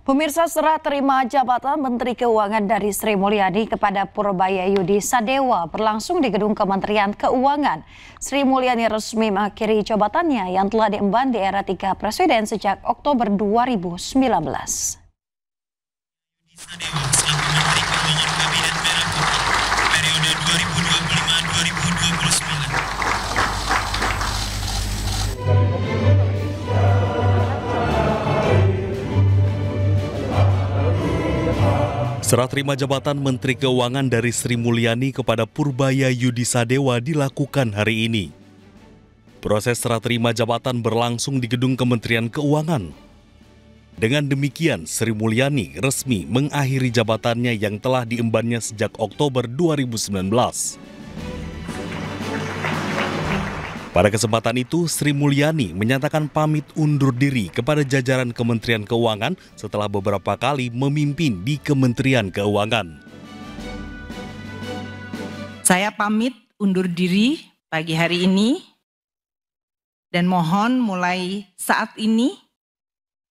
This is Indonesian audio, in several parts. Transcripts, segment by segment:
Pemirsa, serah terima jabatan Menteri Keuangan dari Sri Mulyani kepada Purbaya Yudi Sadewa berlangsung di Gedung Kementerian Keuangan. Sri Mulyani resmi mengakhiri jabatannya yang telah diemban di era 3 presiden sejak Oktober 2019. Serah terima jabatan Menteri Keuangan dari Sri Mulyani kepada Purbaya Yudi Sadewa dilakukan hari ini. Proses serah terima jabatan berlangsung di Gedung Kementerian Keuangan. Dengan demikian, Sri Mulyani resmi mengakhiri jabatannya yang telah diembannya sejak Oktober 2019. Pada kesempatan itu, Sri Mulyani menyatakan pamit undur diri kepada jajaran Kementerian Keuangan setelah beberapa kali memimpin di Kementerian Keuangan. Saya pamit undur diri pagi hari ini dan mohon mulai saat ini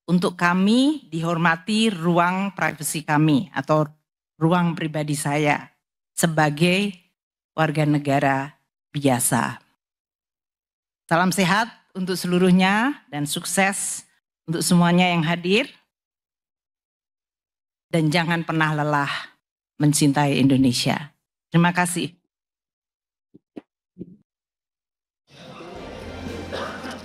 untuk kami dihormati ruang privasi kami atau ruang pribadi saya sebagai warga negara biasa. Salam sehat untuk seluruhnya dan sukses untuk semuanya yang hadir. Dan jangan pernah lelah mencintai Indonesia. Terima kasih.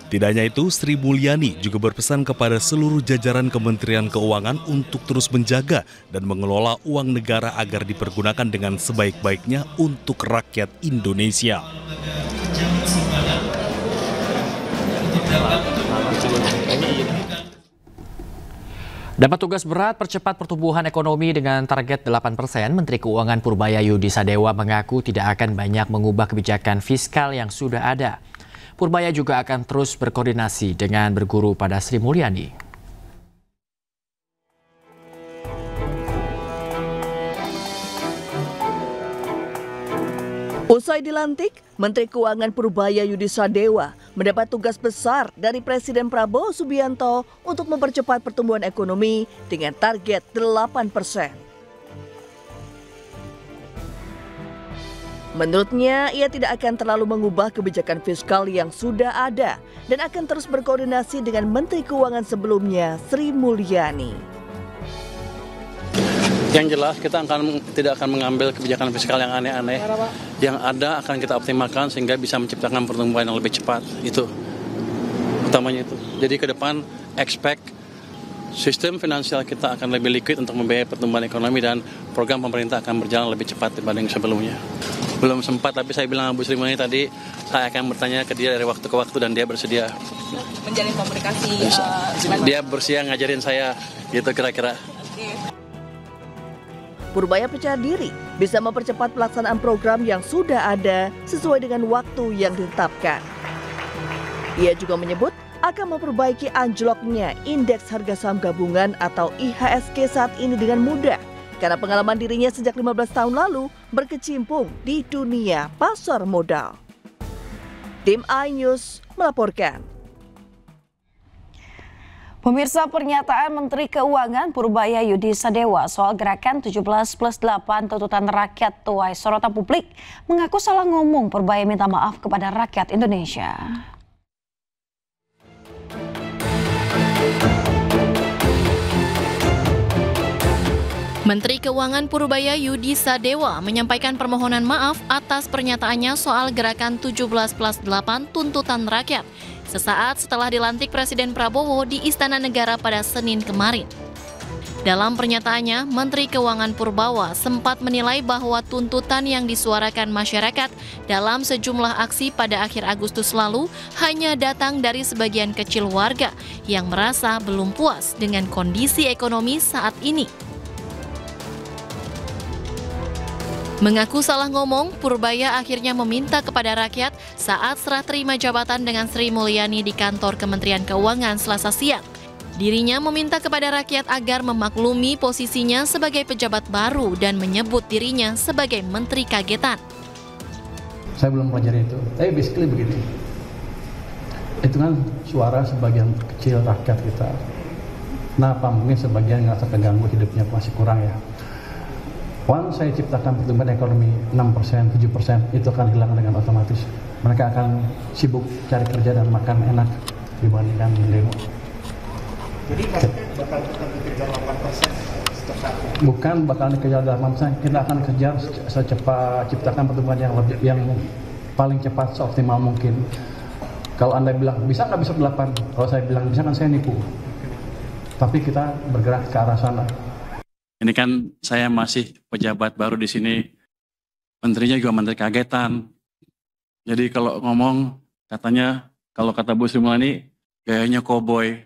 Tidak hanya itu, Sri Mulyani juga berpesan kepada seluruh jajaran Kementerian Keuangan untuk terus menjaga dan mengelola uang negara agar dipergunakan dengan sebaik-baiknya untuk rakyat Indonesia. Dapat tugas berat percepat pertumbuhan ekonomi dengan target 8%, Menteri Keuangan Purbaya Yudi Sadewa mengaku tidak akan banyak mengubah kebijakan fiskal yang sudah ada. Purbaya juga akan terus berkoordinasi dengan berguru pada Sri Mulyani. Usai dilantik, Menteri Keuangan Purbaya Yudi Sadewa mendapat tugas besar dari Presiden Prabowo Subianto untuk mempercepat pertumbuhan ekonomi dengan target 8%. Menurutnya, ia tidak akan terlalu mengubah kebijakan fiskal yang sudah ada dan akan terus berkoordinasi dengan Menteri Keuangan sebelumnya, Sri Mulyani. Yang jelas kita tidak akan mengambil kebijakan fiskal yang aneh-aneh. Yang ada akan kita optimalkan sehingga bisa menciptakan pertumbuhan yang lebih cepat. Itu utamanya itu. Jadi ke depan expect sistem finansial kita akan lebih liquid untuk membiayai pertumbuhan ekonomi dan program pemerintah akan berjalan lebih cepat dibanding sebelumnya. Belum sempat, tapi saya bilang Bu Sri Mulyani tadi saya akan bertanya ke dia dari waktu ke waktu dan dia bersedia Menjalin komunikasi. Dia bersedia ngajarin saya gitu kira-kira. Purbaya percaya diri bisa mempercepat pelaksanaan program yang sudah ada sesuai dengan waktu yang ditetapkan. Ia juga menyebut akan memperbaiki anjloknya indeks harga saham gabungan atau IHSG saat ini dengan mudah karena pengalaman dirinya sejak 15 tahun lalu berkecimpung di dunia pasar modal. Tim iNews melaporkan. Pemirsa, pernyataan Menteri Keuangan Purbaya Yudi Sadewa soal gerakan 17+8 tuntutan rakyat tuai sorotan publik mengaku salah ngomong. Purbaya minta maaf kepada rakyat Indonesia. Menteri Keuangan Purbaya Yudi Sadewa menyampaikan permohonan maaf atas pernyataannya soal gerakan 17+8 tuntutan rakyat sesaat setelah dilantik Presiden Prabowo di Istana Negara pada Senin kemarin. Dalam pernyataannya, Menteri Keuangan Purbaya sempat menilai bahwa tuntutan yang disuarakan masyarakat dalam sejumlah aksi pada akhir Agustus lalu hanya datang dari sebagian kecil warga yang merasa belum puas dengan kondisi ekonomi saat ini. Mengaku salah ngomong, Purbaya akhirnya meminta kepada rakyat saat serah terima jabatan dengan Sri Mulyani di kantor Kementerian Keuangan Selasa siang. Dirinya meminta kepada rakyat agar memaklumi posisinya sebagai pejabat baru dan menyebut dirinya sebagai menteri kagetan. Saya belum pelajari itu, tapi basically begitu. Itu kan suara sebagian kecil rakyat kita. Kenapa? Mungkin sebagian ngerasa terganggu, hidupnya masih kurang ya. Once saya ciptakan pertumbuhan ekonomi 6%, 7%, itu akan hilang dengan otomatis. Mereka akan sibuk cari kerja dan makan enak dibandingkan demo. Jadi bakal dikejar 8%? Bukan bakal dikejar 8%, kita akan kejar secepat ciptakan pertumbuhan yang paling cepat, seoptimal mungkin. Kalau Anda bilang bisa nggak bisa 8, kalau saya bilang bisa kan saya nipu. Tapi kita bergerak ke arah sana. Ini kan saya masih pejabat baru di sini, menterinya juga menteri kagetan. Jadi kalau ngomong katanya, kalau kata Bu Sri Mulyani gayanya koboi.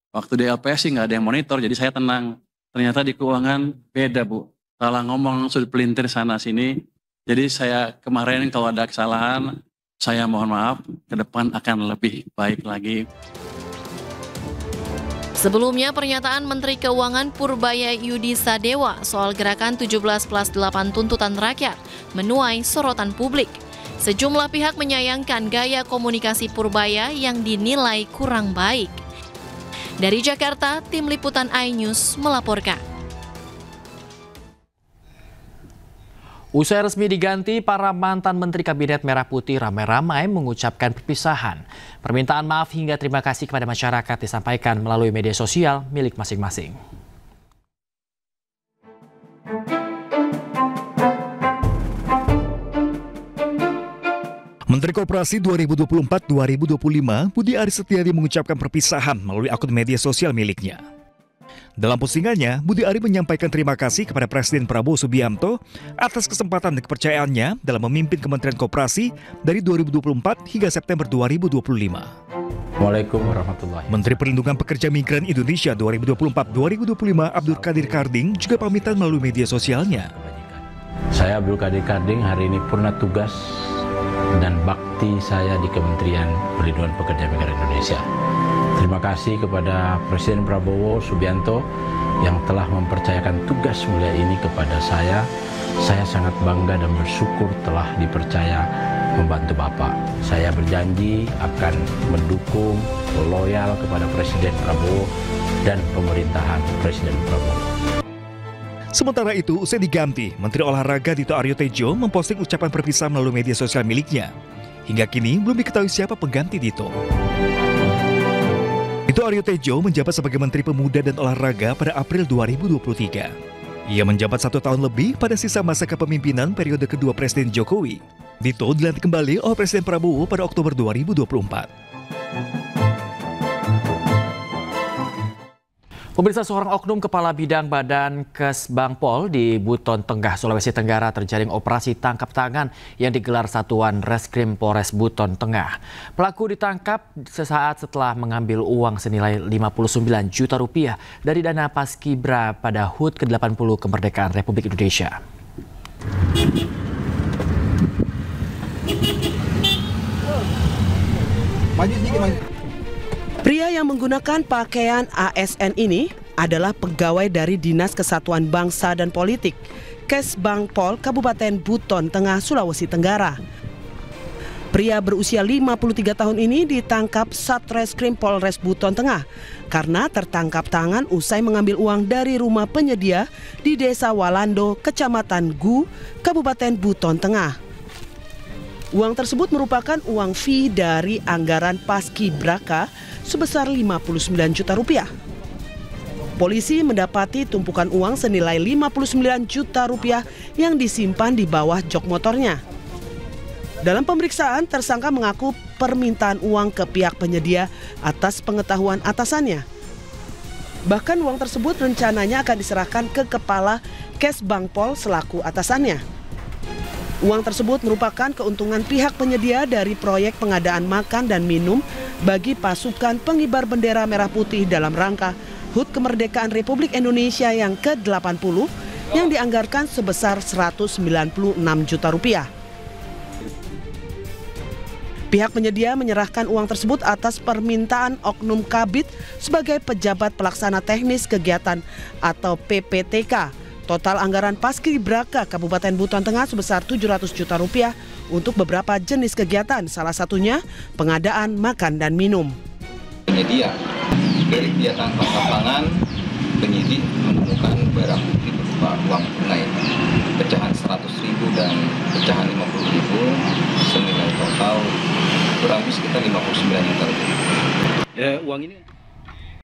Waktu di LPS sih nggak ada yang monitor, jadi saya tenang. Ternyata di keuangan beda Bu, salah ngomong sudut pelintir sana sini. Jadi saya kemarin kalau ada kesalahan, saya mohon maaf, ke depan akan lebih baik lagi. Sebelumnya, pernyataan Menteri Keuangan Purbaya Yudi Sadewa soal gerakan 17+8 tuntutan rakyat menuai sorotan publik. Sejumlah pihak menyayangkan gaya komunikasi Purbaya yang dinilai kurang baik. Dari Jakarta, Tim Liputan iNews melaporkan. Usai resmi diganti, para mantan Menteri Kabinet Merah Putih ramai-ramai mengucapkan perpisahan. Permintaan maaf hingga terima kasih kepada masyarakat disampaikan melalui media sosial milik masing-masing. Menteri Koperasi 2024-2025, Budi Aris Setiadi mengucapkan perpisahan melalui akun media sosial miliknya. Dalam postingannya, Budi Ari menyampaikan terima kasih kepada Presiden Prabowo Subianto atas kesempatan dan kepercayaannya dalam memimpin Kementerian Koperasi dari 2024 hingga September 2025. Waalaikumsalam warahmatullahi wabarakatuh. Menteri Perlindungan Pekerja Migran Indonesia 2024-2025 Abdul Qadir Karding juga pamitan melalui media sosialnya. Saya Abdul Qadir Karding hari ini purna tugas dan bakti saya di Kementerian Perlindungan Pekerja Migran Indonesia. Terima kasih kepada Presiden Prabowo Subianto yang telah mempercayakan tugas mulia ini kepada saya. Saya sangat bangga dan bersyukur telah dipercaya membantu Bapak. Saya berjanji akan mendukung, loyal kepada Presiden Prabowo dan pemerintahan Presiden Prabowo. Sementara itu, usai diganti, Menteri Olahraga Dito Aryo Tejo memposting ucapan perpisahan melalui media sosial miliknya. Hingga kini belum diketahui siapa pengganti Dito. Dito Aryo Tejo menjabat sebagai Menteri Pemuda dan Olahraga pada April 2023. Ia menjabat 1 tahun lebih pada sisa masa kepemimpinan periode kedua Presiden Jokowi. Dito dilantik kembali oleh Presiden Prabowo pada Oktober 2024. Pemirsa, seorang oknum kepala bidang Badan Kesbangpol di Buton Tengah, Sulawesi Tenggara terjaring operasi tangkap tangan yang digelar Satuan Reskrim Polres Buton Tengah. Pelaku ditangkap sesaat setelah mengambil uang senilai 59 juta rupiah dari dana Paskibra pada HUT ke-80 kemerdekaan Republik Indonesia. Pria yang menggunakan pakaian ASN ini adalah pegawai dari Dinas Kesatuan Bangsa dan Politik, Kesbangpol Kabupaten Buton Tengah, Sulawesi Tenggara. Pria berusia 53 tahun ini ditangkap Satreskrim Polres Buton Tengah karena tertangkap tangan usai mengambil uang dari rumah penyedia di Desa Walando, Kecamatan Gu, Kabupaten Buton Tengah. Uang tersebut merupakan uang fee dari anggaran Paskibraka sebesar 59 juta rupiah. Polisi mendapati tumpukan uang senilai 59 juta rupiah yang disimpan di bawah jok motornya. Dalam pemeriksaan, tersangka mengaku permintaan uang ke pihak penyedia atas pengetahuan atasannya. Bahkan uang tersebut rencananya akan diserahkan ke Kepala Kesbangpol selaku atasannya. Uang tersebut merupakan keuntungan pihak penyedia dari proyek pengadaan makan dan minum bagi pasukan pengibar bendera merah putih dalam rangka HUT Kemerdekaan Republik Indonesia yang ke-80 yang dianggarkan sebesar 196 juta rupiah. Pihak penyedia menyerahkan uang tersebut atas permintaan Oknum Kabid sebagai pejabat pelaksana teknis kegiatan atau PPTK. Total anggaran Paskibraka Kabupaten Buton Tengah sebesar 700 juta rupiah untuk beberapa jenis kegiatan, salah satunya pengadaan makan dan minum. Media Dari kegiatan tangkap tangan, penyidik menemukan barang bukti berupa uang tunai, pecahan 100.000 dan pecahan 50.000, senilai total kurang lebih sekitar 59 juta rupiah. Uang ini